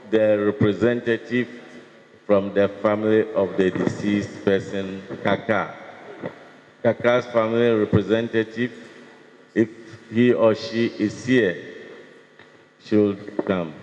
the representative from the family of the deceased person, Kaaka. Kaaka's family representative, if he or she is here, should come.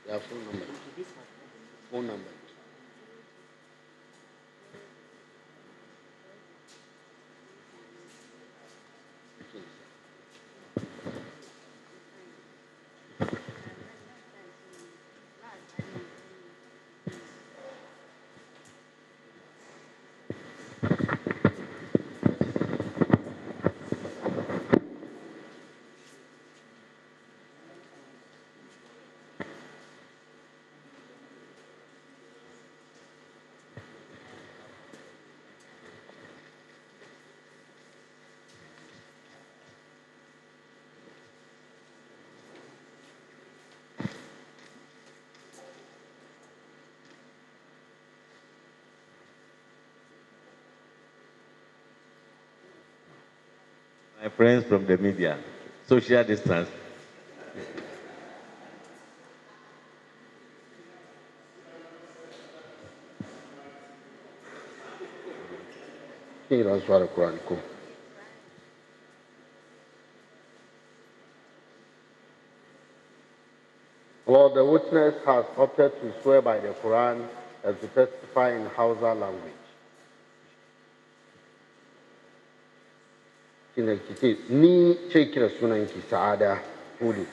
Their phone number. Phone number. My friends from the media, social distance. Lord, the witness has opted to swear by the Quran and to testify in Hausa language. Ni ce kira sunanki Sa'ada Hudu.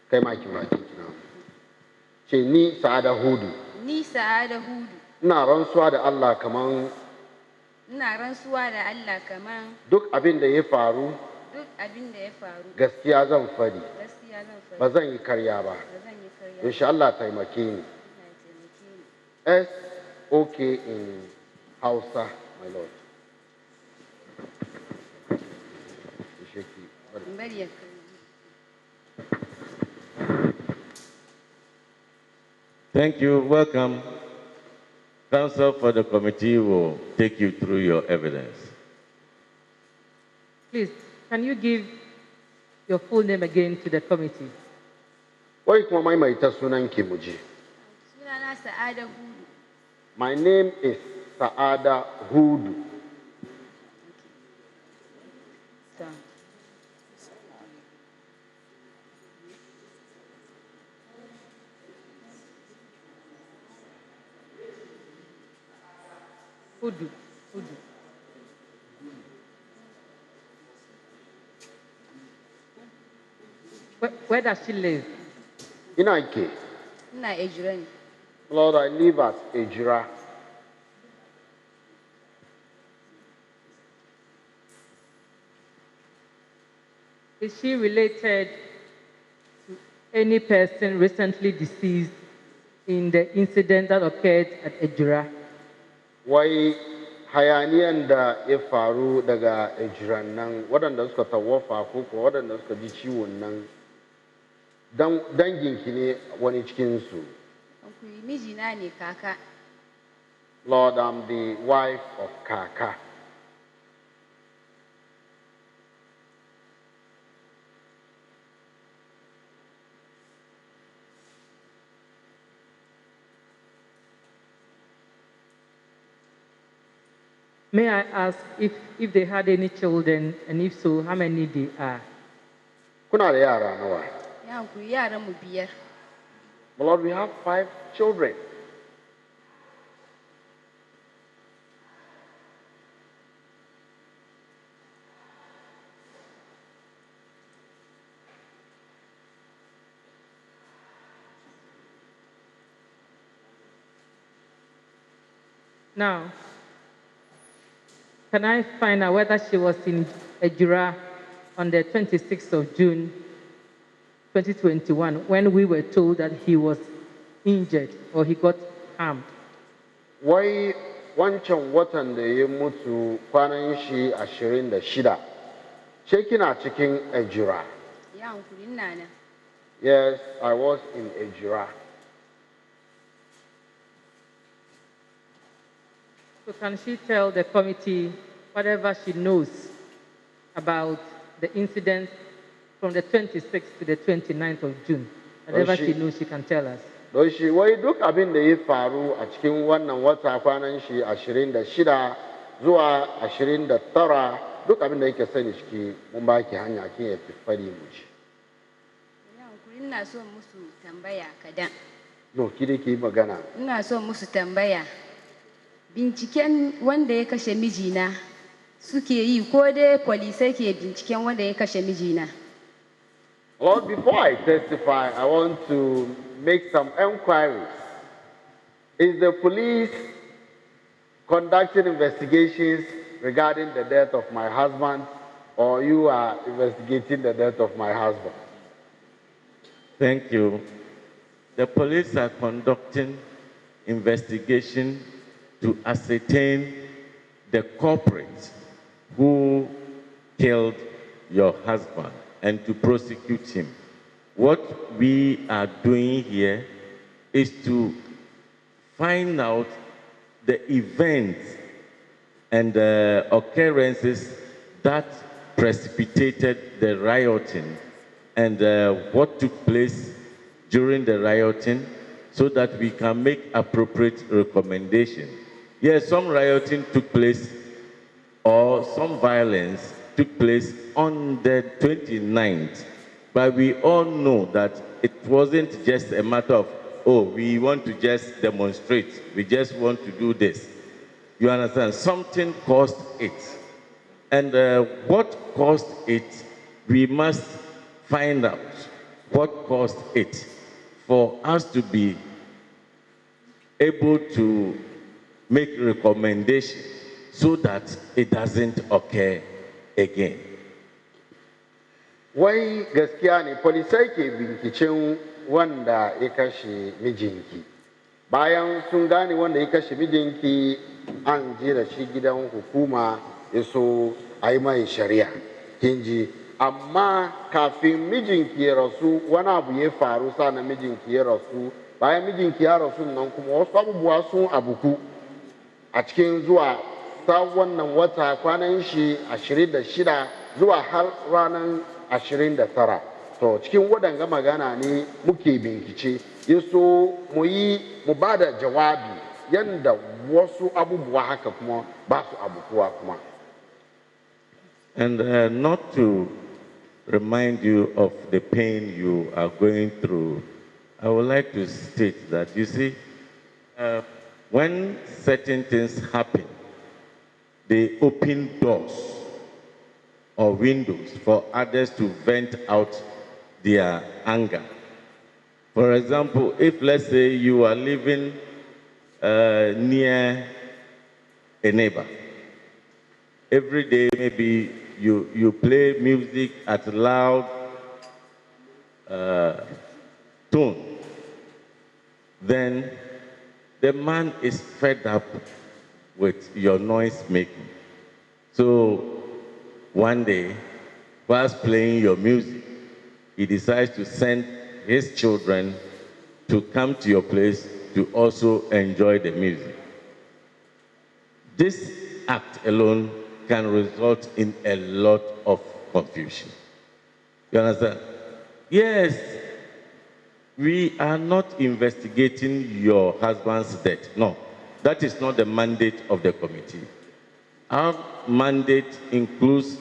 Kai ma kira kina. Ce ni Sa'ada Hudu. Ni Sa'ada Hudu. Ina rantsuwa da Allah kaman duk abin da ya faru gaskiya zan fadi. Ba zan yi karya ba. Insha Allah taimake ni. S.O.K. in Hausa, my Lord. Thank you. Welcome. Counsel for the committee will take you through your evidence. Please, can you give your full name again to the committee? My name is Saada Hudu. Hudu. Where does she live? In Ike. EJURA. Lord, I live at EJURA. Is she related to any person recently deceased in the incident that occurred at EJURA? Wai hayaniyan da ya faru daga EJURA nan waɗanda suka tawafa ko waɗanda suka ji ciwon nan danginki ne wani cikinsu. Mijina ne Kaaka. Lord, I'm the wife of Kaaka. May I ask if they had any children, and if so, how many they are? Kuna da yara nawa? Yaran mu biyar. Lord, we have 5 children. Now, can I find out whether she was in EJURA on the 26th of June, 2021, when we were told that he was injured or he got harmed? Wai wancan watan da ya mutu kwanan shi 26, ce kina cikin EJURA? Ya hankuri ina nan. Yes, I was in EJURA. So can she tell the committee whatever she knows about the incident from the 26th to the 29th of June? Whatever she knows, she can tell us. Don shi wai duk abin da ya faru a cikin wannan wata kwanan shi 26 zuwa 29 duk abin da yake sani ciki mun baki hanya kin ya fadi mu shi. Ya hankuri ina so musu tambaya kadan. No, ki dai ki magana. Ina so musu tambaya. Binciken wanda ya kashe mijina suke yi ko dai polisai ke binciken wanda ya kashe mijina? Well, before I testify, I want to make some enquiries. Is the police conducting investigations regarding the death of my husband, or you are investigating the death of my husband? Thank you. The police are conducting investigation to ascertain the culprit who killed your husband and to prosecute him. What we are doing here is to find out the events and the occurrences that precipitated the rioting and what took place during the rioting so that we can make appropriate recommendations. Yes, some rioting took place or some violence took place on the 29th, but we all know that it wasn't just a matter of, oh, we want to just demonstrate, we just want to do this. You understand? Something caused it. And what caused it, we must find out what caused it for us to be able to make recommendations so that it doesn't occur again. Wai gaskiya ne polisai ke binciken wanda ya kashe mijinki. Bayan sun gane wanda ya kashe mijinki, an je da shi gidan hukuma ya so a yi mai shari'a. Kin ji? Amma kafin mijinki ya rasu, wani abu ya faru sana mijinki ya rasu. Bayan mijinki ya rasu nan kuma wasu abubuwa sun abuku a cikin zuwa ta wannan wata kwanan shi 26 zuwa har ranar 29. To cikin waɗanga magana ne muke bincike, yaso mu ba da jawabi yanda wasu abubuwa haka kuma ba su abubuwa kuma. And not to remind you of the pain you are going through, I would like to state that, you see, when certain things happen, they open doors or windows for others to vent out their anger. For example, if let's say you are living near a neighbor, every day maybe you play music at a loud tone, then the man is fed up with your noise making. So one day, whilst playing your music, he decides to send his children to come to your place to also enjoy the music. This act alone can result in a lot of confusion. You understand? Yes, we are not investigating your husband's death. No, that is not the mandate of the committee. Our mandate includes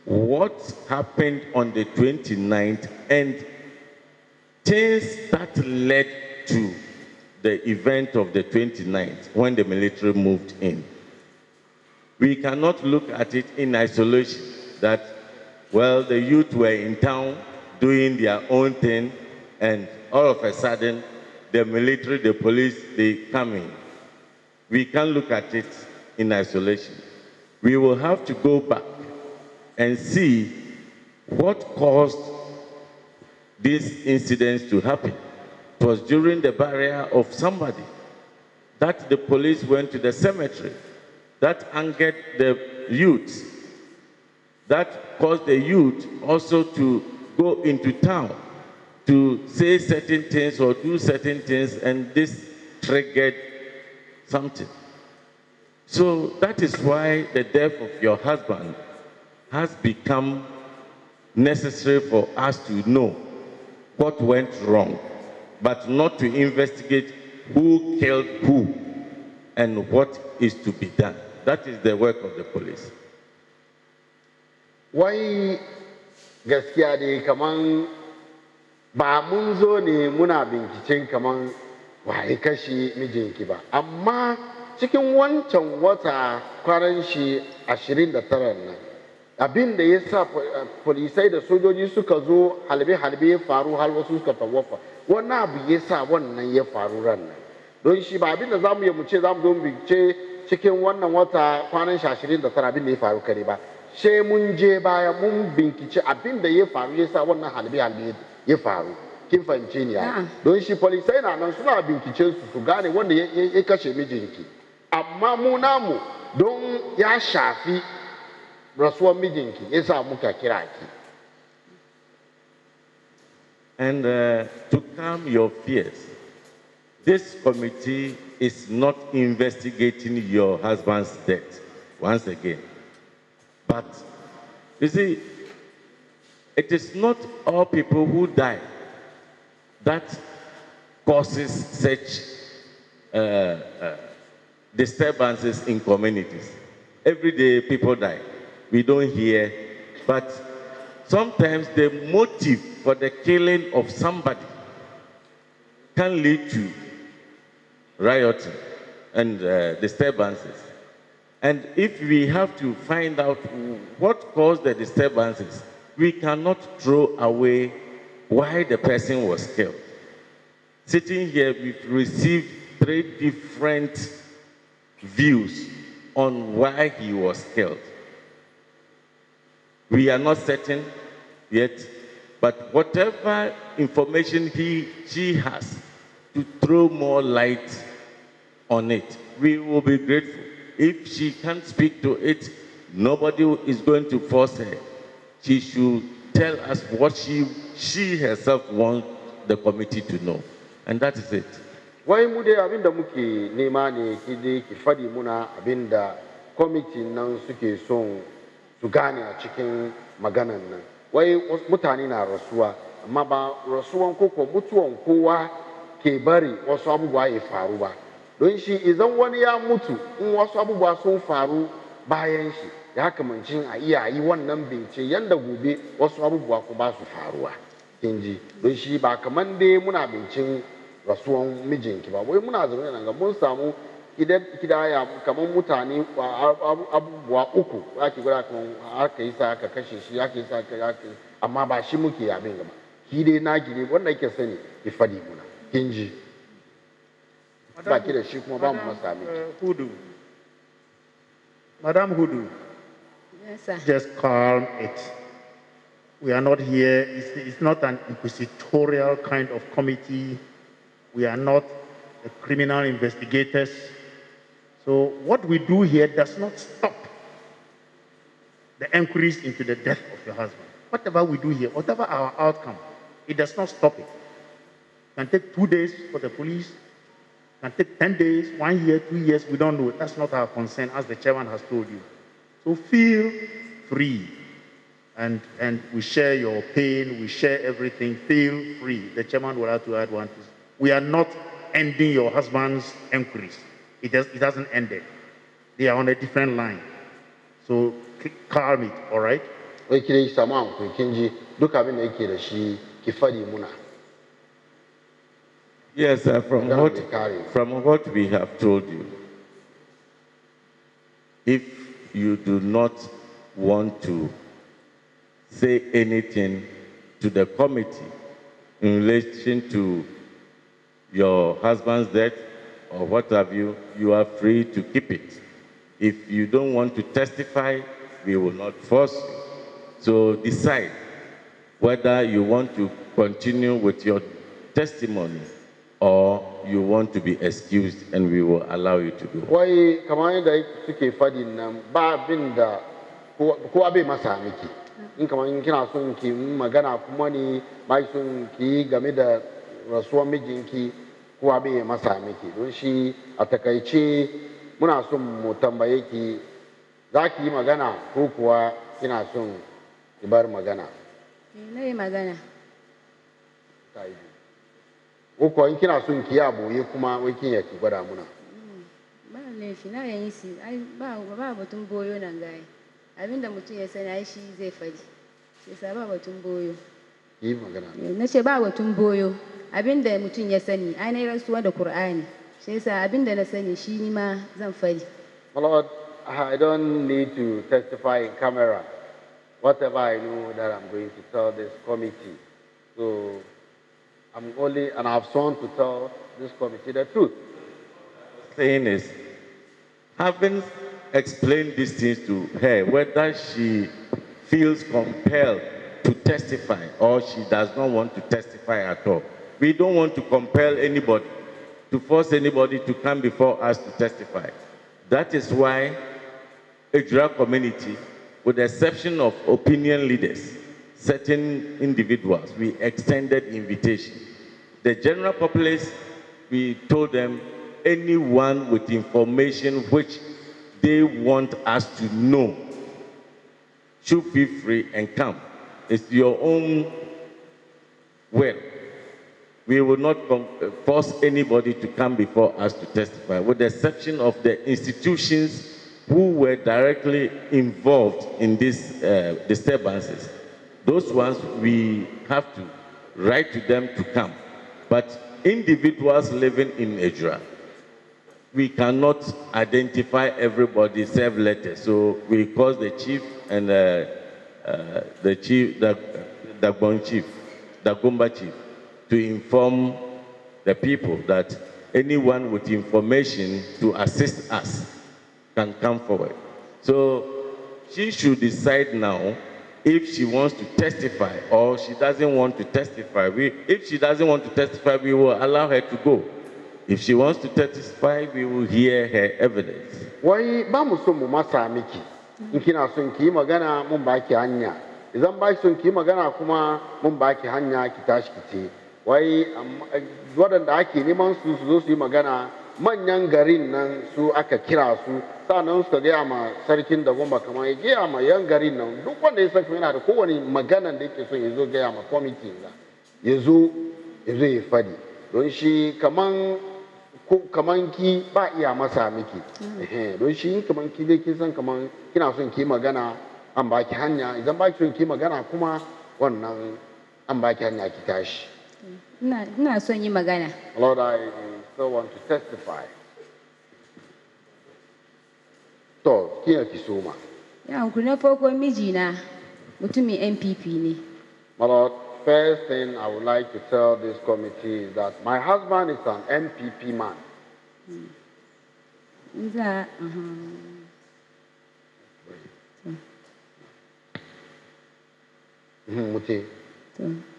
what happened on the 29th and things that led to the event of the 29th when the military moved in. We cannot look at it in isolation that, well, the youth were in town doing their own thing and all of a sudden the military, the police, they come in. we can't look at it in isolation. We will have to go back and see what caused these incidents to happen. It was during the barrier of somebody that the police went to the cemetery, that angered the youth, that caused the youth also to go into town to say certain things or do certain things, and this triggered something. So that is why the death of your husband has become necessary for us to know what went wrong, but not to investigate who killed who and what is to be done. That is the work of the police. Wai gaskiya dai kaman ba mun zo ne muna binciken kaman waye kashi mijinki ba, amma cikin wancan wata kwaran shi 29 nan abin da ya sa polisai da sojoji suka zo halbe-halbe ya faru har wasu suka tawafa, wannan abu ya sa wannan ya faru ran nan. Don shi ba abin da za mu yi mu ce za mu zo bincike cikin wannan wata kwanan 29 abin da ya faru kare ba, sai mun je baya mun bincike abin da ya faru ya sa wannan halbe-halbe ya faru. Kin fahimce ni ya? Don shi polisai na nan suna bincike su gane wanda ya kashe mijinki, amma mu namu don ya shafi rasuwar mijinki ya sa muka kira ki. And to calm your fears, this committee is not investigating your husband's death once again. But you see, it is not all people who die that causes such disturbances in communities. Every day people die. We don't hear, but sometimes the motive for the killing of somebody can lead to rioting and disturbances. And if we have to find out what caused the disturbances, we cannot throw away why the person was killed. Sitting here, we've received 3 different views on why he was killed. We are not certain yet, but whatever information she has to throw more light on it, we will be grateful. If she can't speak to it, nobody is going to force her. She should tell us what she herself wants the committee to know. And that is it. Wai mu dai abinda muke nema ne ki fadi muna abinda committee nan suke son su gane a cikin maganan nan. Wai mutane na rasuwa, amma ba rasuwan koko mutuwan kowa ke bari wasu abubuwa ya faru ba. Don shi idan wani ya mutu in wasu abubuwa sun faru bayan shi, ya kamancin a iya yi wannan bincike yanda gobe wasu abubuwa ko ba su faruwa. Kin ji? Don shi ba kaman dai muna bincin rasuwan mijinki ba, wai muna zaune nan ga mun samu kidaya kaman mutane abubuwa 3 ake gwada kaman aka yi sa aka kashe shi, aka yi sa aka amma ba shi muke abin gaba. Ki dai na gide wanda yake sani ki fadi muna. Kin ji? Ba ki da shi kuma ba mu masa miki. Hudu. Madam Hudu. Yes, sir. Just calm it. We are not here, it's not an inquisitorial kind of committee. We are not the criminal investigators. So what we do here does not stop the inquiries into the death of your husband. Whatever we do here, whatever our outcome, it does not stop it. It can take 2 days for the police, it can take 10 days, 1 year, 2 years, we don't know. That's not our concern, as the chairman has told you. So feel free. And we share your pain, we share everything, feel free. The chairman will have to add one thing. We are not ending your husband's inquiries. It hasn't ended. They are on a different line. So calm it, all right? Wai kire samu hankali kin ji duk abin da yake da shi ki fadi muna. Yes, from what we have told you, if you do not want to say anything to the committee in relation to your husband's death or what have you, you are free to keep it. If you don't want to testify, we will not force you. So decide whether you want to continue with your testimony or you want to be excused and we will allow you to go. Wai kamar yadda suke fadin nan ba abin da kowa bai masa miki. In kamar kina son ki magana kuma ne ba son ki game da rasuwar mijinki kowa bai masa miki. Don shi a takaice muna son mu tambaye ki za ki yi magana ko kuwa kina son ki bar magana. Na yi magana. Ko kuwa in kina son ki ya boye kuma wai kin ya ki gwada muna. Ba laifi na yayin si ai ba batun boyo nan gai. Abinda mutum ya sani ai shi zai fadi. Sai sa ba batun boyo. Yi magana. Na ce ba batun boyo. Abinda mutum ya sani ai na yi rantsuwa da Qur'ani. Sai sa abinda na sani shi ni ma zan fadi. My Lord, I don't need to testify in camera. Whatever I know that I'm going to tell this committee. So and I've sworn to tell this committee the truth. Saying is, having explained these things to her, whether she feels compelled to testify or she does not want to testify at all. We don't want to compel anybody, to force anybody to come before us to testify. That is why EJURA community, with the exception of opinion leaders, certain individuals, we extended invitation. The general populace, we told them anyone with information which they want us to know should feel free and come. It's your own will. We will not force anybody to come before us to testify, with the exception of the institutions who were directly involved in these disturbances. Those ones, we have to write to them to come. But individuals living in EJURA, we cannot identify everybody, serve letters. So we call the chief and the Gomba chief, to inform the people that anyone with information to assist us can come forward. So she should decide now if she wants to testify or she doesn't want to testify. If she doesn't want to testify, we will allow her to go. If she wants to testify, we will hear her evidence. Wai ba mu so mu masa miki. In kina son ki magana mun baki hanya. Idan ba ki son ki magana kuma mun baki hanya ki tashi ki ce. Wai waɗanda ake neman su zo su yi magana manyan garin nan su aka kira su sannan suka gaya ma sarkin da gomba kamar ya gaya ma yan garin nan duk wanda ya saka yana da kowane maganan da yake son ya zo gaya ma kwamiti ga ya zo ya fadi don shi kaman ki ba iya masa miki don shi kaman ki dai kin san kaman kina son ki magana an baki hanya idan ba ki son ki magana kuma wannan an baki hanya ki tashi. Ina son yi magana. Lord, I still want to testify. To, kina ki soma. Ya hankuri na farko mijina mutumin NPP ne. My Lord, first thing I would like to tell this committee is that my husband is an NPP man.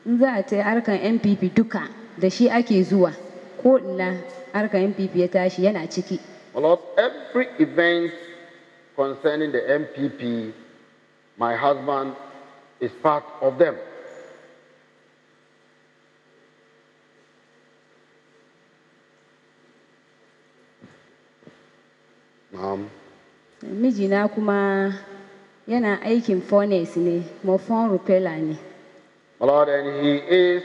In za a ta harkar NPP duka da shi ake zuwa ko ina harkar NPP ya tashi yana ciki. My Lord, every event concerning the NPP, my husband is part of them. Mijina kuma yana aikin furnace ne, phone repair ne. My Lord, and he is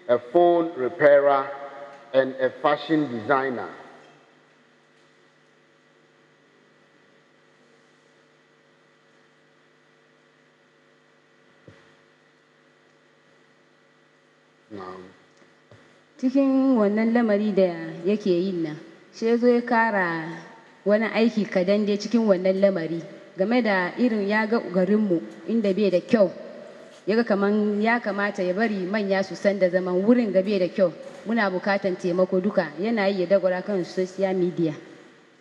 a phone repairer and a fashion designer. Cikin wannan lamari da yake yin nan, shi zo ya kara wani aiki kadan dai cikin wannan lamari game da irin ya ga garinmu inda bai da kyau. Yaga kaman ya kamata ya bari manya su san da zaman wurin ga bai da kyau muna bukatan taimako duka yana yi ya dagwara kan social media.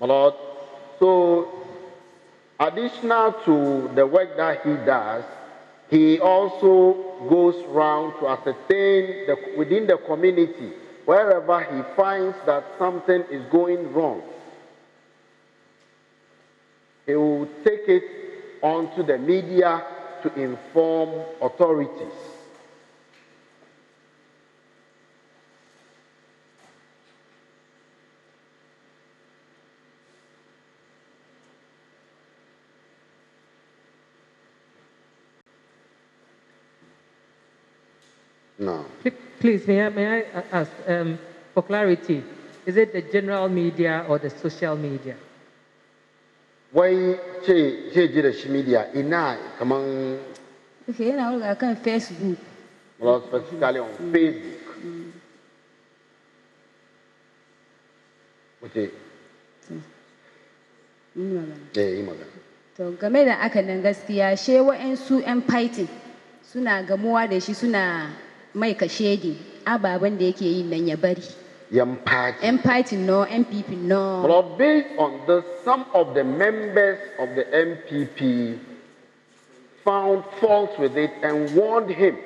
My Lord, so additional to the work that he does, he also goes round to ascertain within the community, wherever he finds that something is going wrong, he will take it onto the media to inform authorities. No. Please, may I ask, for clarity, is it the general media or the social media? Why the media ina kamang Okay, yana wulga kan Facebook. well, specifically on Facebook. Okay. To game da aka nan gaskiya she wa'ansu 'yan fighting suna gamuwa da shi suna mai kashedi ababen da yake yi nan ya bari. Yan fighting no, MPP no. But based on this, some of the members of the MPP found fault with it and warned him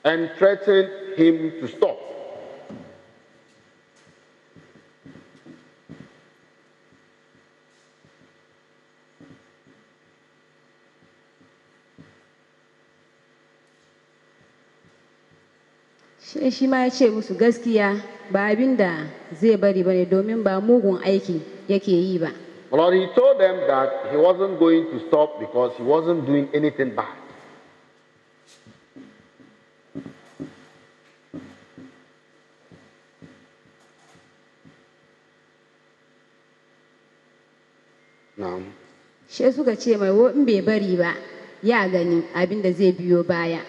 and threatened him to stop. Shi ma ya ce musu gaskiya ba abin da zai bari ba ne domin ba mugun aiki yake yi ba. Well, he told them that he wasn't going to stop because he wasn't doing anything bad. No. Shi suka ce mai in bai bari ba ya gani abin da zai biyo baya.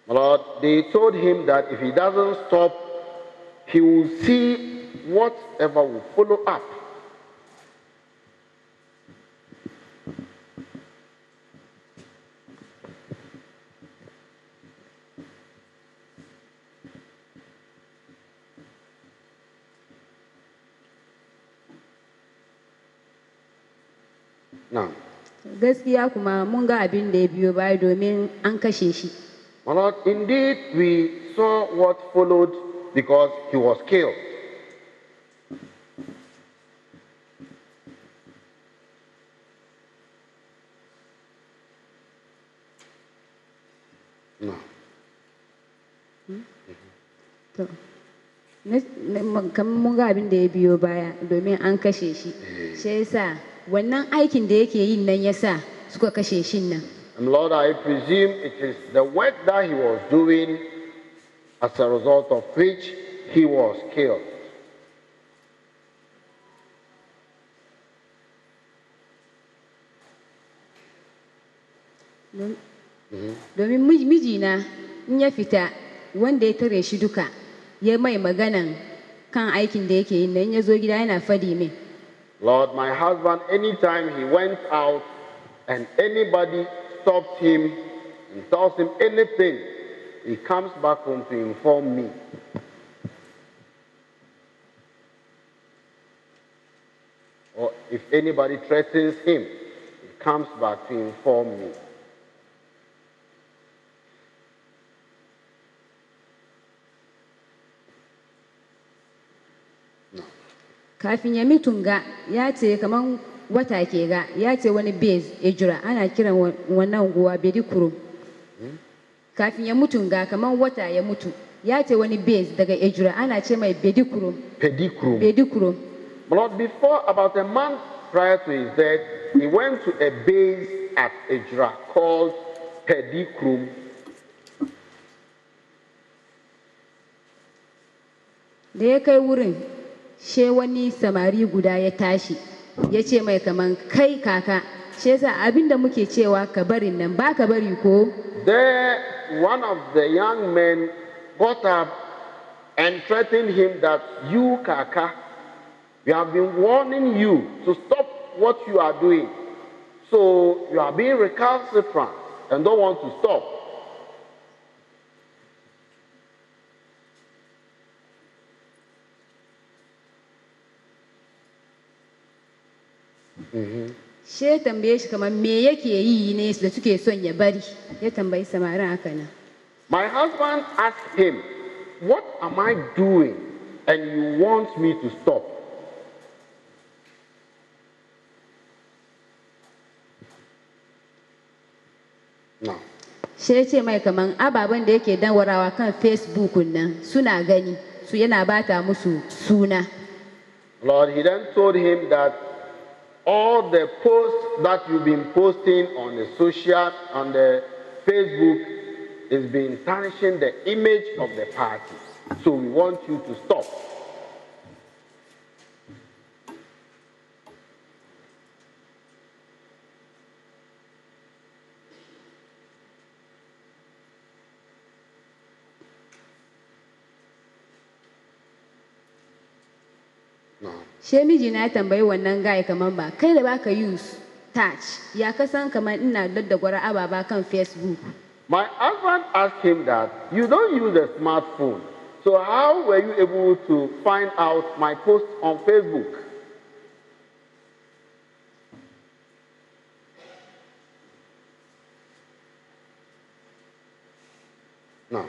Lord, they told him that if he doesn't stop, he will see whatever will follow up. No. Gaskiya kuma mun ga abin da ya biyo baya domin an kashe shi. My Lord, indeed, we saw what followed because he was killed. No. Kamar mun ga abin da ya biyo baya domin an kashe shi. Shi yasa wannan aikin da yake yin nan yasa suka kashe shi nan. And Lord, I presume it is the work that he was doing as a result of which he was killed. Domin mijina in ya fita wanda ya tare shi duka ya mai maganan kan aikin da yake yin nan ya zo gida yana fadi min. Lord, my husband, anytime he went out and anybody stops him and tells him anything, he comes back home to inform me. Or if anybody threatens him, he comes back to inform me. Kafin ya mitunga ya ce kaman wata ke ga ya ce wani base EJURA ana kiran wannan guwa Bedikuro. Kafin ya mutunga kaman wata ya mutu ya ce wani base daga EJURA ana ce mai Bedikuro. Bedikuro. But before, about a month prior to his death, he went to a base at EJURA called Bedikuro. Da ya kai wurin she wani samari guda ya tashi ya ce mai kaman kai kaka she yasa abinda muke cewa ka bari nan ba ka bari ko. There one of the young men got up and threatened him that you Kaaka, we have been warning you to stop what you are doing, so you are being recalcitrant and don't want to stop. She ya tambaye shi kamar me yake yi ne da suke son ya bari. Ya tambayi samarin haka nan. My husband asked him, "What am I doing and you want me to stop?" No. She ya ce mai kaman ababen da yake dawarawa kan Facebook nan suna gani su yana bata musu suna. Lord, he then told him that all the posts that you've been posting on the Facebook is been tarnishing the image of the party. So we want you to stop. No. She miji na ya tambayi wannan guy kaman ba kai da baka use touch ya kasan kaman ina daddagwara ababa kan Facebook. My husband asked him that you don't use a smartphone. So how were you able to find out my post on Facebook? No.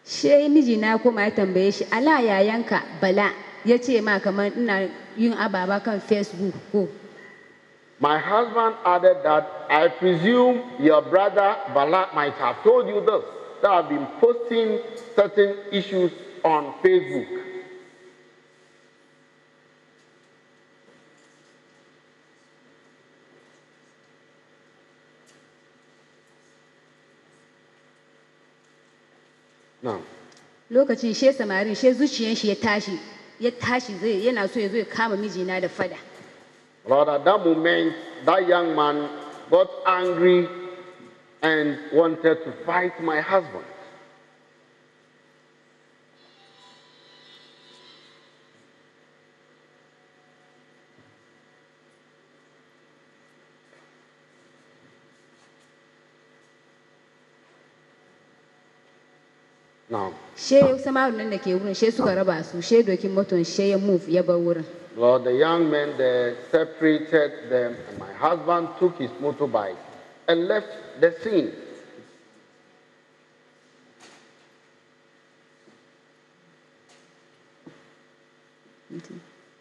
She miji na kuma ya tambaye shi ala yayanka Bala ya ce ma kaman ina yin ababa kan Facebook ko. My husband added that I presume your brother Bala might have told you this, that I've been posting certain issues on Facebook. No. Lokacin she samarin she zuciyan shi ya tashi zai yana so ya zo ya kama mijina da fada. Lord, at that moment, that young man got angry and wanted to fight my husband. Now, She samarin nan da ke wurin she suka raba su she dokin moton she ya move ya bar wurin. Lord, the young men there separated them, and my husband took his motorbike and left the scene.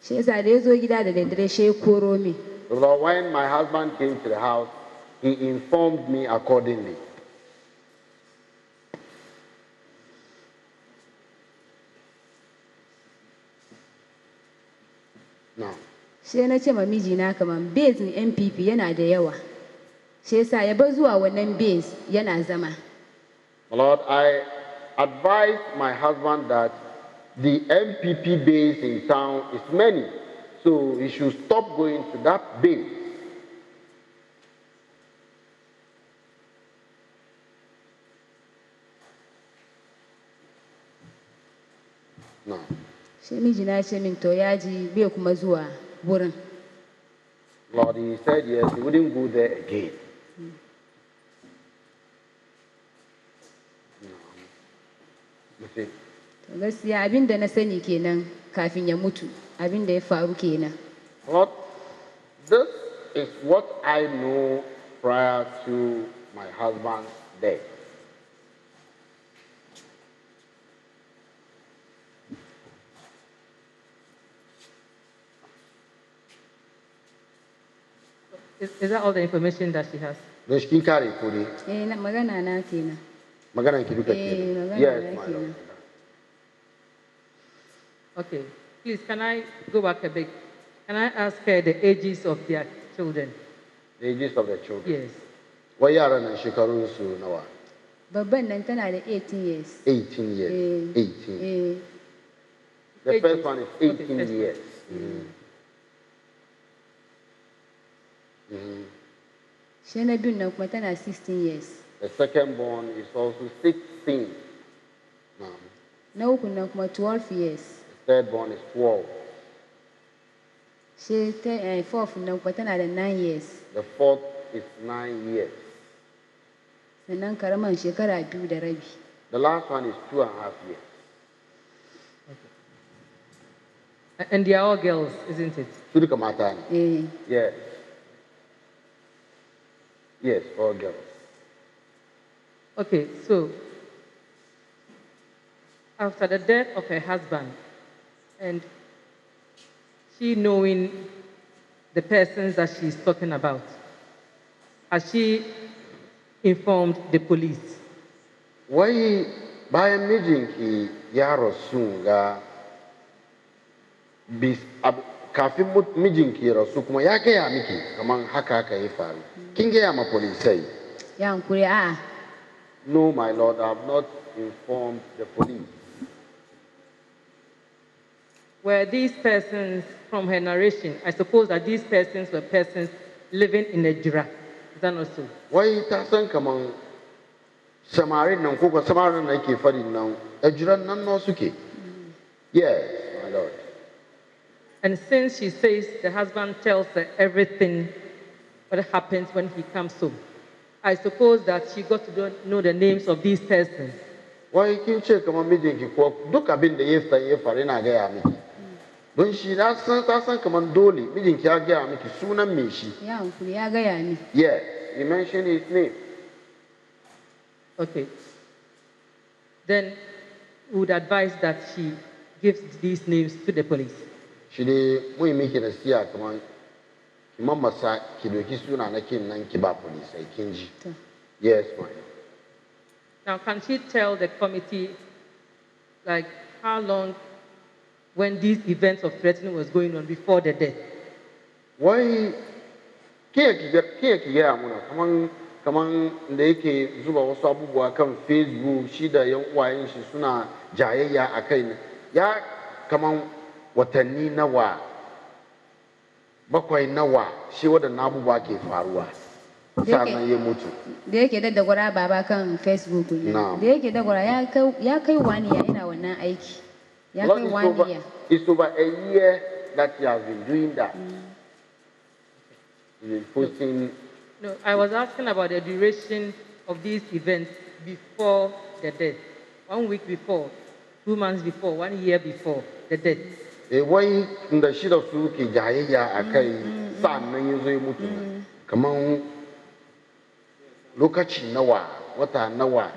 She yasa da ya zo gida da daddare she ya koro min. Lord, when my husband came to the house, he informed me accordingly. Now, She na ce ma mijina kaman base ni MPP yana da yawa. She yasa ya bar zuwa wannan base yana zama. Lord, I advised my husband that the MPP base in town is many, so he should stop going to that base. No. She mijina ya ce min to ya ji bai kuma zuwa wurin. Lord, he said yes, he wouldn't go there again. No. You see, To gaskiya abin da na sani kenan kafin ya mutu abin da ya faru kenan. Lord, this is what I know prior to my husband's death. Is that all the information that she has? Don shi kin kare ko dai? Magana na kenan. Maganan ki duka Eh, kenan. magana Yes, na my kenan. Lord. Okay. Please, can I go back a bit? Can I ask her the ages of their children? The ages of the children. Yes. Wai yaran nan shekarun su nawa? Babban nan tana da 18 years. 18 years. Eh, 18. eh, The Ages. first one is Okay, 18 first one. years. Mhm. She na biyun nan kuma tana 16 years. The second born is also 16. Na uku nan kuma 12 years. The third born is 12. She fourth nan kuma tana da 9 years. The fourth is 9 years. Sannan karaman shekara 2.5. The last one is 2.5 years. And they are all girls, isn't it? Su duka mata ne. Eh, Yes. Yes, all girls. Okay, so after the death of her husband and she knowing the persons that she's talking about, has she informed the police? Wai bayan mijinki ya rasu ga kafin mijinki ya rasu kuma ya gaya miki kaman haka ya faru. Kin gaya ma polisai? Ya hankuri a'a. No, my lord, I have not informed the police. Were these persons, from her narration, I suppose that these persons were persons living in EJURA. Is that not so? Wai ta san kaman samarin nan ko samarin nan ke fari nan EJURA nan no suke. Yes, my lord. And since she says the husband tells her everything what happens when he comes home, I suppose that she got to know the names of these persons. Wai kin ce kaman mijinki ko duk abin da ya faru na gaya miki. Don shi ta san kaman dole mijinki ya gaya miki sunan me shi. Ya hankuri ya gaya ni. Yes, he mentioned his name. Okay. Then we would advise that she gives these names to the police. Shi ne mun miki da siya kaman ki mamasa ki doki suna na kin nan ki ba polisai kin ji. Yes, ma'am. Now, can she tell the committee, like, how long when these events of threatening was going on before the death? Wai ki gaya muna kaman da yake zuba wasu abubuwa kan Facebook shi da yan uwayen shi suna jayayya a kai ya kaman watanni nawa bakwai nawa shi waɗannan abubuwa ke faruwa sannan ya mutu. Da yake daddagwara baba kan Facebook ne. Da yake daddagwara ya kai 1 year ina wannan aiki. Ya kai 1 year. It's over a year that he has been doing that. He's been posting. No, I was asking about the duration of these events before the death. 1 week before, 2 months before, 1 year before the death. Wai da shi da su ke jayayya a kai sannan ya zo ya mutu. Kaman lokaci nawa, wata nawa,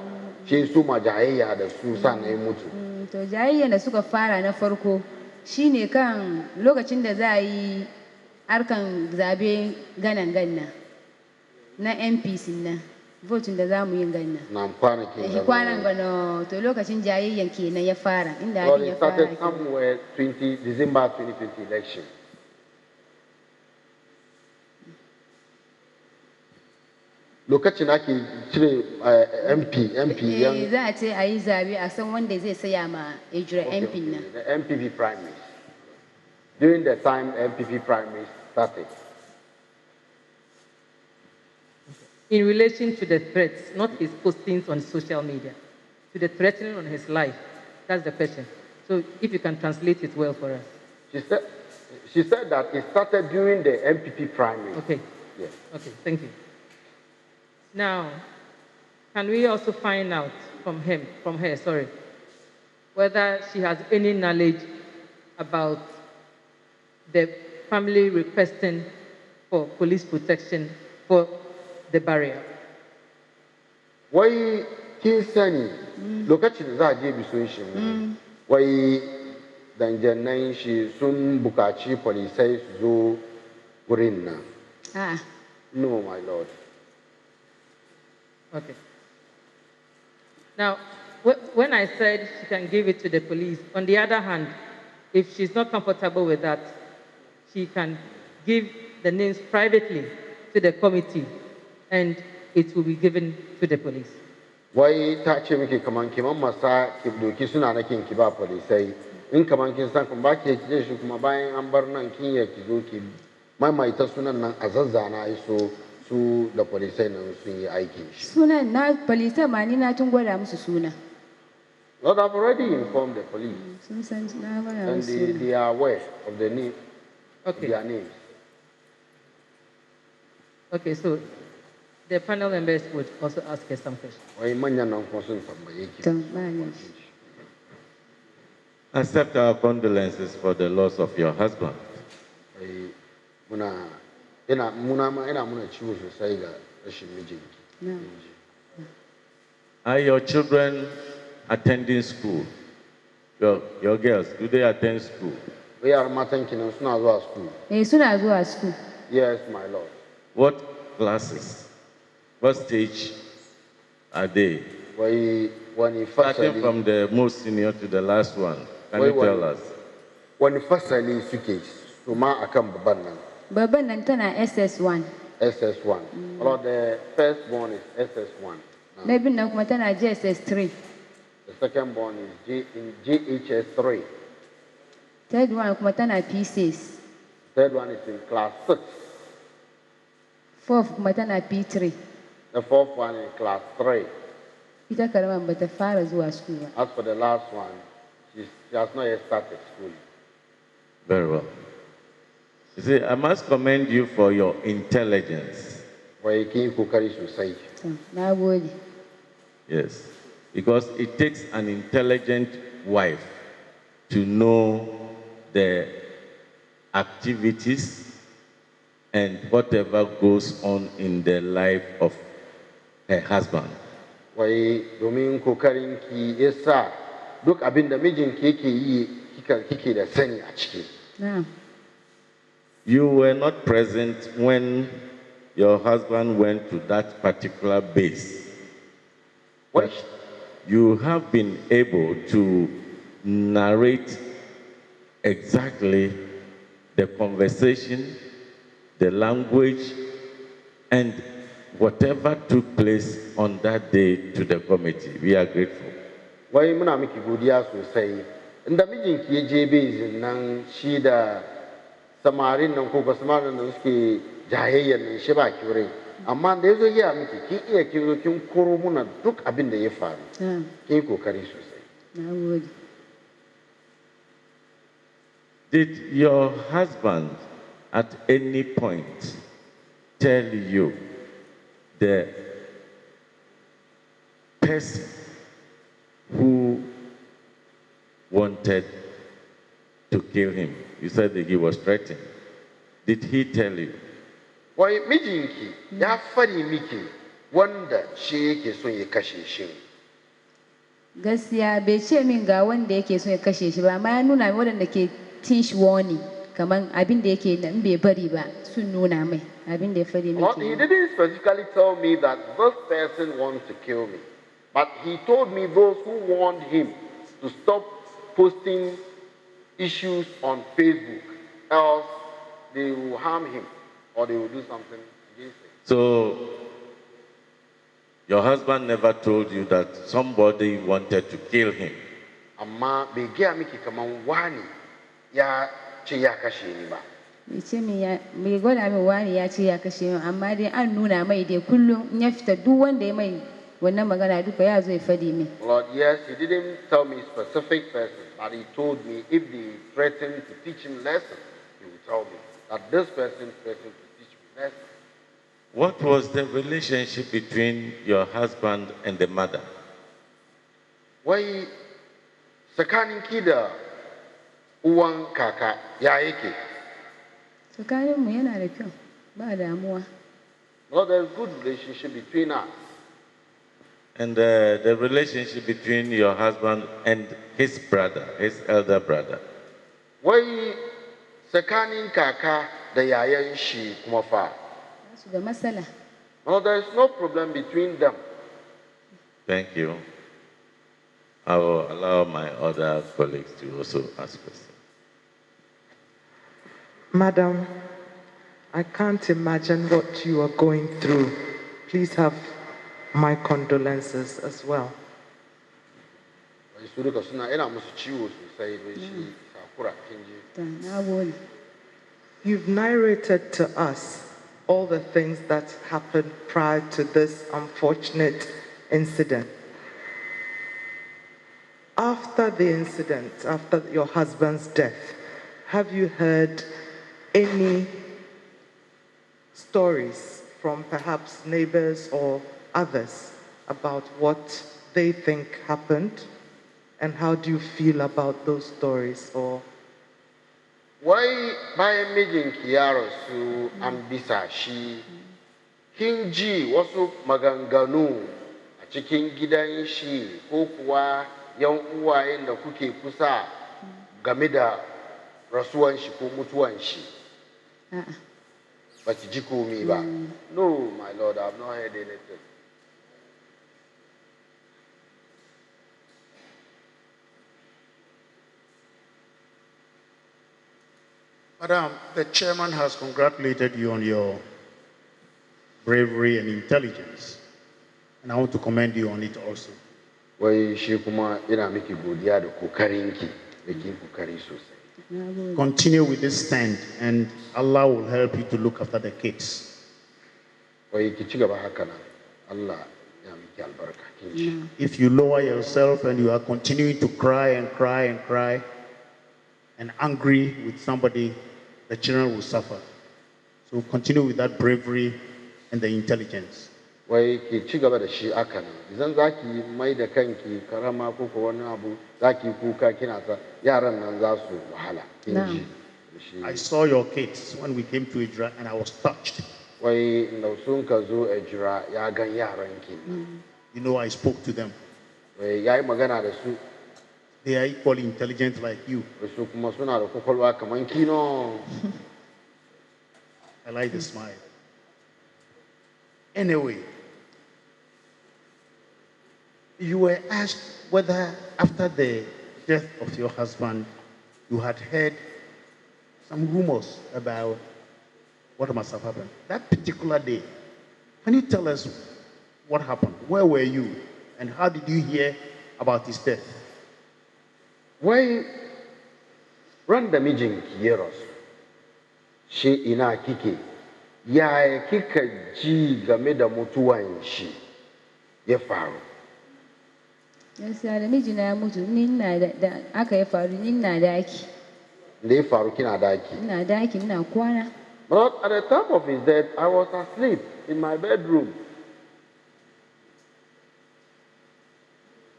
shi su ma jayayya da su sannan ya mutu. To jayayya da suka fara na farko shine kan lokacin da za a yi harkan zabe ganna na MPs na votin da za mu yi ganna. Na kwanan gano to lokacin jayayyan kenan ya fara inda abin ya fara. Started somewhere December 2020 election. Lokacin ake cire MP yan. Za a ce a yi zabe a san wanda zai saya ma EJURA MP na. The MPP primaries. During the time MPP primaries started. In relation to the threats, not his postings on social media, to the threatening on his life, that's the question. So if you can translate it well for us. She said that it started during the MPP primary. Okay. Yes. Okay, thank you. Now, can we also find out from her, whether she has any knowledge about the family requesting for police protection for the barrier? Wai kin sani lokacin da za a je bison shi wai danjannan shi sun bukaci polisai su zo wurin nan. No, my lord. Okay. Now, when I said she can give it to the police, on the other hand, if she's not comfortable with that, she can give the names privately to the committee and it will be given to the police. Wai ta ce miki kaman masa ki doki suna na kin ki ba polisai in kaman kin san kun ba ki je shi kuma bayan an bar nan kin ya ki zo ki maimaita sunan nan a zazzana iso su da polisai nan sun yi aikin shi. Sunan na polisai ma ni na tun gwada musu suna. Lord, I've already informed the police. And they are aware of the name, their names. Okay, so the panel members would also ask her some questions. Accept our condolences for the loss of your husband. rashin mijinki. No. Are your children attending school? Your girls, do they attend school? Yaran matanki nan suna zuwa school. Suna zuwa school. Yes, my lord. What classes? What stage are they? Wani Starting fasali. from the most senior to the last one. Can you tell us? Wani fasali suke su ma akan babban nan. Babban nan tana SS1. SS1. Well, the first born is SS1. Na biyun nan kuma tana JSS3. The second born is in JHS3. Third one kuma tana P6. Third one is in class 6. Fourth kuma tana P3. The fourth one in class 3. Ita karaman bata fara zuwa school ba. As for the last one, she has not yet started school. Very well. You see, I must commend you for your intelligence. Wai kin yi kokari sosai. Na gode. Yes. Because it takes an intelligent wife to know the activities and whatever goes on in the life of her husband. Wai domin kokarin ki yasa duk abin da mijinki yake yi kike da sani a ciki. Na. You were not present when your husband went to that particular base. What? You have been able to narrate exactly the conversation, the language, and whatever took place on that day to the committee. We are grateful. Wai muna miki godiya sosai. Inda mijinki ya je bezin nan shi da samarin nan ko ba samarin nan suke jayayyar nan shi ba ki wurin. Amma da ya zo ya miki kin iya kin zo kin koro muna duk abin da ya faru. Kin yi kokari sosai. Na gode. Did your husband at any point tell you the person who wanted to kill him? You said that he was threatened. Did he tell you? Wai mijinki ya fari miki wanda shi yake son ya kashe shi. Gaskiya bai ce min ga wanda yake so ya kashe shi ba, amma ya nuna min waɗanda ke tin shi wani kaman abin da yake nan bai bari ba sun nuna mai abin da ya fari Well, he miki. didn't specifically tell me that this person wants to kill me, but he told me those who warned him to stop posting issues on Facebook, else they will harm him or they will do something against him. So, your husband never told you that somebody wanted to kill him? Amma bai gaya miki kaman wani ya ce ya kashe ni ba. Bai ce min ya bai gwada min wani ya ce ya kashe min, amma dai an nuna mai dai kullum in ya fita duk wanda ya mai wannan magana duka ya zo ya fadi min. Lord, yes, he didn't tell me specific person, but he told me if they threaten to teach him lesson, he will tell me that this person threatened to teach me lesson. What was the relationship between your husband and the mother? Wai tsakanin ki da uwan kaka ya yake? Tsakaninmu yana da kyau, ba damuwa. Well, there's good relationship between us. And the relationship between your husband and his brother, his elder brother? Wai tsakanin kaka da yayan shi kuma fa? Su da matsala. No, there's no problem between them. Thank you. I will allow my other colleagues to also ask questions. Madam, I can't imagine what you are going through. Please have my condolences as well. Wai su duka suna ina musu ciwo sosai don shi sakura kin ji. Na gode. You've narrated to us all the things that happened prior to this unfortunate incident. After the incident, after your husband's death, have you heard any stories from perhaps neighbors or others about what they think happened? And how do you feel about those stories? Or Wai bayan mijinki ya rasu an bisa shi kin ji wasu maganganu a cikin gidan shi ko kuwa yan uwayen da kuke kusa game da rasuwan shi ko mutuwan shi? Ba ki ji komi ba? No, my Lord, I have not heard anything. Madam, the chairman has congratulated you on your bravery and intelligence, and I want to commend you on it also. Wai shi kuma ina miki godiya da kokarinki, da kin kokari sosai. Continue with this stand, and Allah will help you to look after the kids. Wai ki ci gaba haka nan, Allah ya miki albarka kin ji. If you lower yourself and you are continuing to cry and cry and cry and angry with somebody, the children will suffer. So continue with that bravery and the intelligence. Wai ki ci gaba da shi haka nan. Idan zaki mai da kanki karama ko ko wani abu, zaki kuka kina sa yaran nan za su wahala. Kin ji. I saw your kids when we came to EJURA and I was touched. Wai da sun ka zo EJURA ya gan yaran ki. You know, I spoke to them. Wai yayi magana da su. They are equally intelligent like you. Su kuma suna da kokolwa kaman kino. I like the smile. Anyway, you were asked whether after the death of your husband, you had heard some rumors about what must have happened. That particular day, can you tell us what happened? Where were you? And how did you hear about his death? Wai ran da mijinki ya rasu, shi ina kike, yaya kika ji game da mutuwan shi ya faru? Gaskiya da mijina ya mutu, ni ina da aka ya faru, ni ina daki. Da ya faru kina daki? Ina daki, ina kwana. But at the time of his death, I was asleep in my bedroom.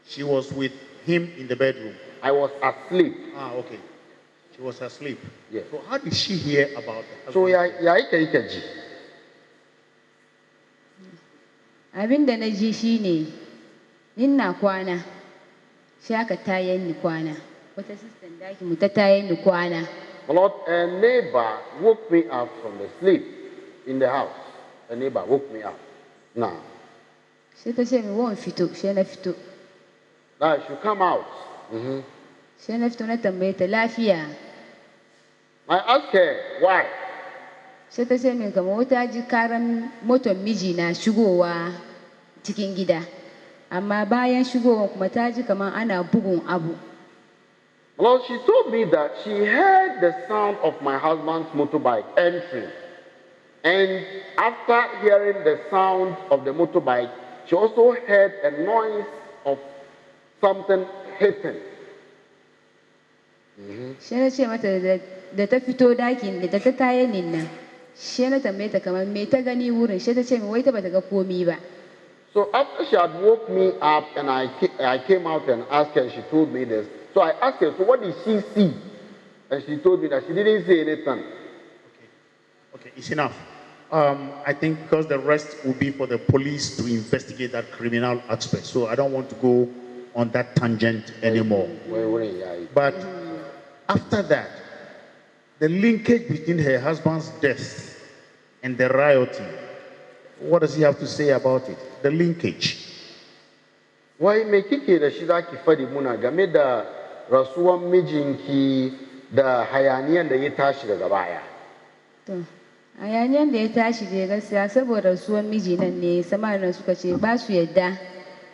She was with him in the bedroom. I was asleep. Ah, okay. She was asleep. Yes. So how did she hear about it? So ya ika ji? Abin da na ji shi ne, ina kwana, shi aka tayar ni kwana. Wata sistan daki mu ta tayar ni kwana. Lord, a neighbor woke me up from the sleep in the house. A neighbor woke me up. Now. Shi ta ce mi won fito, shi na fito. Now I should come out. Shi na fito na tambaye ta lafiya. I asked her, why? Sai ta ce min kamar wata ji karan motar miji na shigowa cikin gida. Amma bayan shigowa kuma ta ji kamar ana bugun abu. Well, she told me that she heard the sound of my husband's motorbike entering. And after hearing the sound of the motorbike, she also heard a noise of something hitting. Shi na ce mata da ta fito dakin da ta tayar ni nan. Shi na tambaye ta kamar me ta gani wurin, shi ta ce min wai ta bata ga komi ba. So after she had woke me up and I came out and asked her, she told me this. So I asked her, so what did she see? And she told me that she didn't say anything. Okay, it's enough. I think because the rest will be for the police to investigate that criminal aspect. So I don't want to go on that tangent anymore. But after that, the linkage between her husband's death and the rioting, what does he have to say about it? The linkage. Wai me kike da shi zaki fadi muna game da rasuwan mijinki da hayaniyan da ya tashi daga baya? To, hayaniyan da ya tashi da gaskiya saboda rasuwan miji nan ne samarin suka ce ba su yadda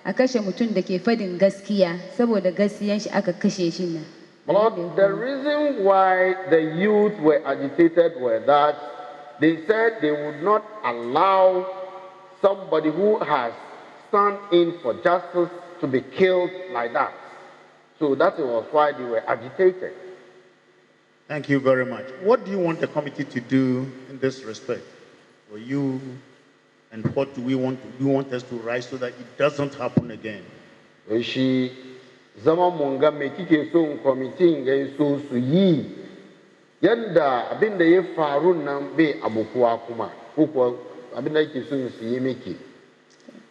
a kashe mutum da ke fadin gaskiya saboda gaskiyan shi aka kashe shi nan. Lord, the reason why the youth were agitated were that they said they would not allow somebody who has stand in for justice to be killed like that. So that was why they were agitated. Thank you very much. What do you want the committee to do in this respect for you, and what do we want? Do you want us to rise so that it doesn't happen again? Shi zama mun ga me kike so committee ga so su yi yanda abin da ya faru nan bai abukuwa kuma ko abin da yake son su yi miki.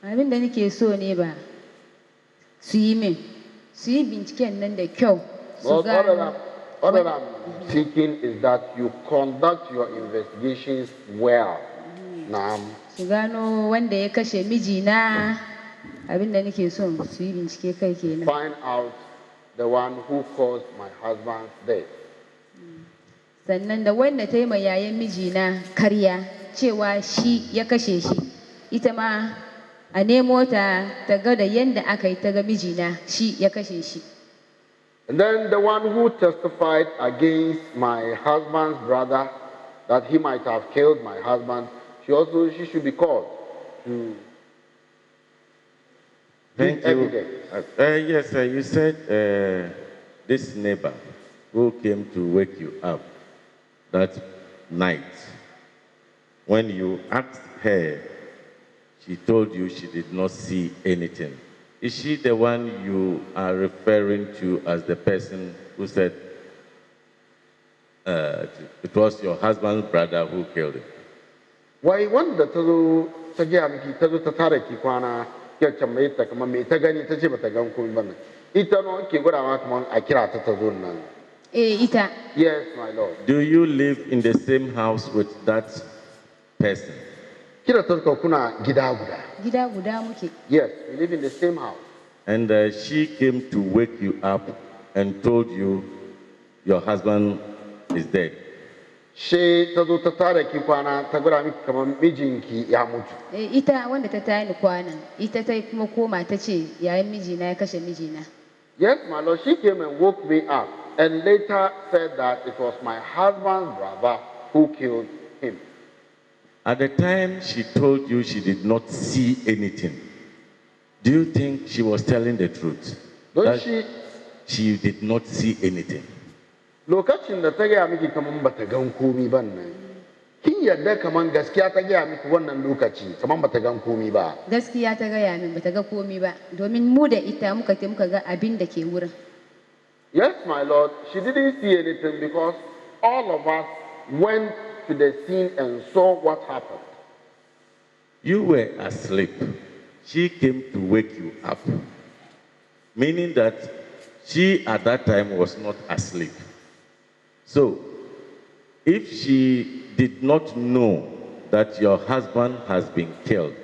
Abin da nake so ne ba su yi min, su yi binciken nan da kyau. But all that I'm seeking is that you conduct your investigations well. Now, su gano wanda ya kashe mijina. Abin da nake so su yi bincike kai kenan. find out the one who caused my husband's death. Sannan da wanda ta yi ma yayan mijina karya cewa shi ya kashe shi, ita ma a nemo ta ta ga da yanda aka yi ta ga mijina shi ya kashe shi. And then the one who testified against my husband's brother that he might have killed my husband, she should be called to Thank give you. evidence. Yes, you said this neighbor who came to wake you up that night, when you asked her, she told you she did not see anything. Is she the one you are referring to as the person who said it was your husband's brother who killed him? Why wanda ta zo ta gaya miki ta zo ta tara ki kwana ya tambaye ta kamar me ta gani ta ce bata gan komai ba nan. Ita no ke gwada ma kamar a kira ta ta zo nan. Ita. Yes, my lord. Do you live in the same house with that person? Kira ta zo kuna gida guda. Gida guda muke. Yes, we live in the same house. And she came to wake you up and told you your husband is dead. She ta zo ta tara ki kwana ta gwada miki kamar mijinki ya mutu. Ita wanda ta tayi ni kwanan, ita ta kuma koma ta ce yayin mijina ya kashe mijina. Yes, my lord, she came and woke me up and later said that it was my husband's brother who killed him. At the time she told you she did not see anything, do you think she was telling the truth? Don't That she did not see anything. Lokacin da ta gaya miki kaman bata gan komi ba nan. Kin yarda kaman gaskiya ta gaya miki wannan lokaci kaman bata gan komi ba. Gaskiya ta gaya min bata ga komi ba, domin mu da ita muka ga abin da ke wurin. Yes, my lord, she didn't see anything because all of us went to the scene and saw what happened. You were asleep. She came to wake you up, meaning that she at that time was not asleep. So, if she did not know that your husband has been killed,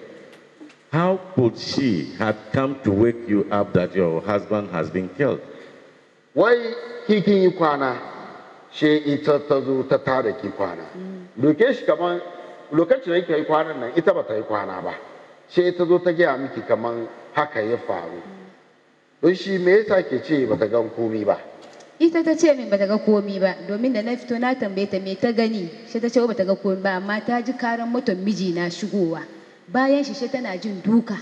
how could she have come to wake you up that your husband has been killed? Wai kikin yi kwana, she ita ta zo ta tada ki kwana. Doke shi kaman lokacin da yake yi kwanan nan ita bata yi kwana ba. She ta zo ta gaya miki kaman haka ya faru. Don shi me yasa ke ce bata gan komi ba? Ita ta ce min bata ga komi ba, domin da na fito na tambaye ta me ta gani, sai ta ce bata ga komi ba, amma ta ji karan motar mijina shigowa. Bayan shi tana jin duka.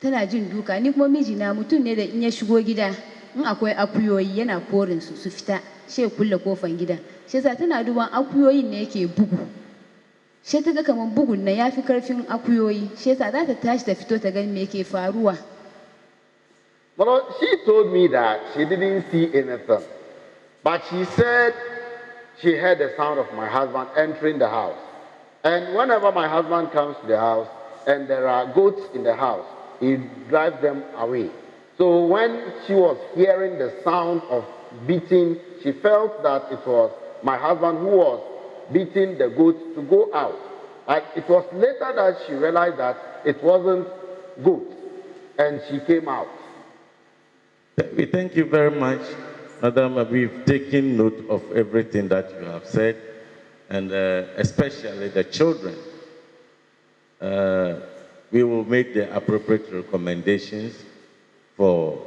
Tana jin duka, ni kuma mijina mutum ne da in ya shigo gida, in akwai akuyoyi yana korin su fita, sai kulle kofan gidan. Sai sa tana duban akuyoyin ne yake bugu. Sai ta ga kaman bugun nan yafi karfin akuyoyi, sai sa za ta tashi ta fito ta gani me yake faruwa. Well, she told me that she didn't see anything. But she said she heard the sound of my husband entering the house. And whenever my husband comes to the house and there are goats in the house, he drives them away. So when she was hearing the sound of beating, she felt that it was my husband who was beating the goats to go out. And it was later that she realized that it wasn't goats, and she came out. We thank you very much, Madam. We've taken note of everything that you have said, and especially the children. We will make the appropriate recommendations for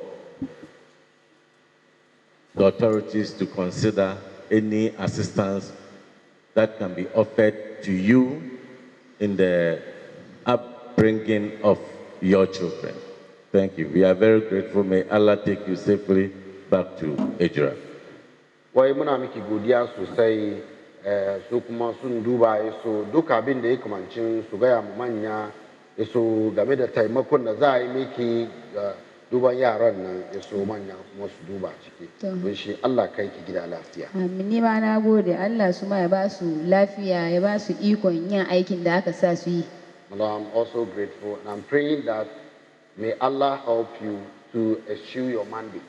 the authorities to consider any assistance that can be offered to you in the upbringing of your children. Thank you. We are very grateful. May Allah take you safely back to EJURA. Wai muna miki godiya sosai su kuma sun duba so duka abin da ya kamancin su gaya mu manya so game da taimakon da za a yi miki duban yaran nan ya so manya kuma su duba ciki don shi Allah kai ki gida lafiya. Amin, ni ma na gode Allah su ma ya ba su lafiya ya ba su ikon yin aikin da aka sa su yi. I'm also grateful and I'm praying that may Allah help you to eschew your mandate.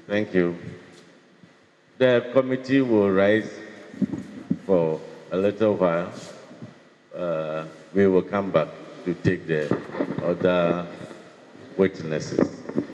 Thank you. The committee will rise for a little while. We will come back to take the other witnesses.